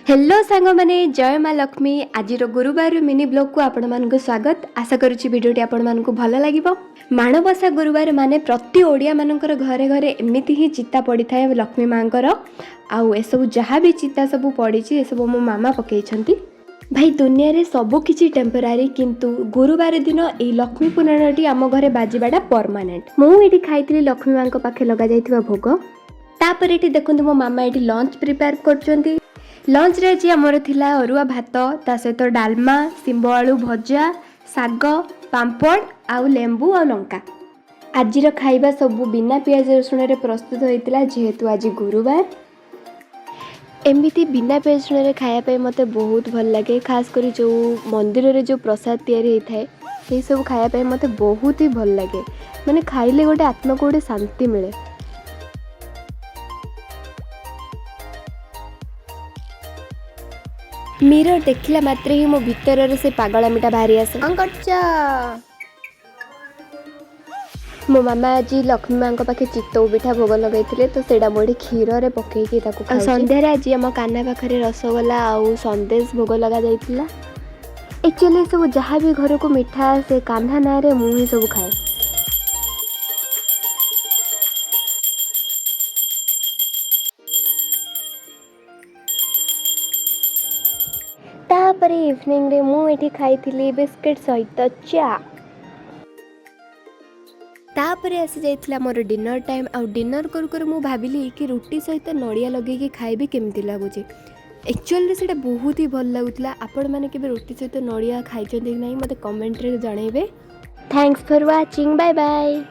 Hello सांग माने जय माँ लक्ष्मी आज गुरुवार मिनी ब्लॉग को आपण मानक स्वागत आशा करुच्ची भिडियोटी आपण मानक भल लगिबो। माणबसा गुरुवार माने प्रति ओडिया मानकर घरे घरे एमिति ही चिता पड़ी थाए लक्ष्मी मांकर आउ ए सब जहाँ भी चिता सब पड़ी ए सब मो मामा पकईछंती। भाई दुनिया रे सबु किछि टेम्परारी किंतु गुरुवार दिन ए लक्ष्मी पुराणटी आम घरे बाजिबाटा परमानेंट। मु एठी खाइतली लक्ष्मी मां पाखे लगा जाइथिबा भोग। तापर एठी देखंतु मो मामा एठी लंच प्रिपेयर करचंती। लंच रे जी हमर थिला अरुआ भात ता सहित डालमा सिंब आलू भजा साग पांपड़ आउ लेंबू आ लंका। आजिर खाइबा सबु बिना पियाज रसुण रे प्रस्तुत होइतिला जेहेतु आज गुरुवार। एमती बिना पियाज रसुण रे खाया पे मते बहुत भल लगे। खास करी जो मंदिर रे जो प्रसाद तैयारी होता है ये सब खाया पे मते बहुत ही भल लगे। माने खाइले गोटे आत्मा को गोटे शांति मिले। मिरर देखला मात्रे ही मो भीतर से पागलामीटा बाहरी आसे। मो मामा आज लक्ष्मी मां पाखे चितौ पिठा भोग लगे तो सेटा मोड़ी क्षीर रे पकईकी संध्यारे आज आम काना पाखे रसगोला आउ संदेश भोग लगा जाइतिला। एक्चुअली सब जहाँ भी घर को मिठा से कान्हा ना रे मु ही सब खाए। तापर इवनिंग रे मु एठी खाइथिली बिस्किट सहित चा। तापर आसी जाइथिला मोर डिनर टाइम आउ डिनर कर कर मु भाबिली कि रोटी सहित नड़िया लगे कि खाइबी केमती लागुची। एक्चुअली सेटा बहुत ही भल लागुतला। आपण माने केबे रोटी सहित नड़िया खाइचंती कि नाही मते कमेंट रे जणाइबे। Thanks for watching bye bye.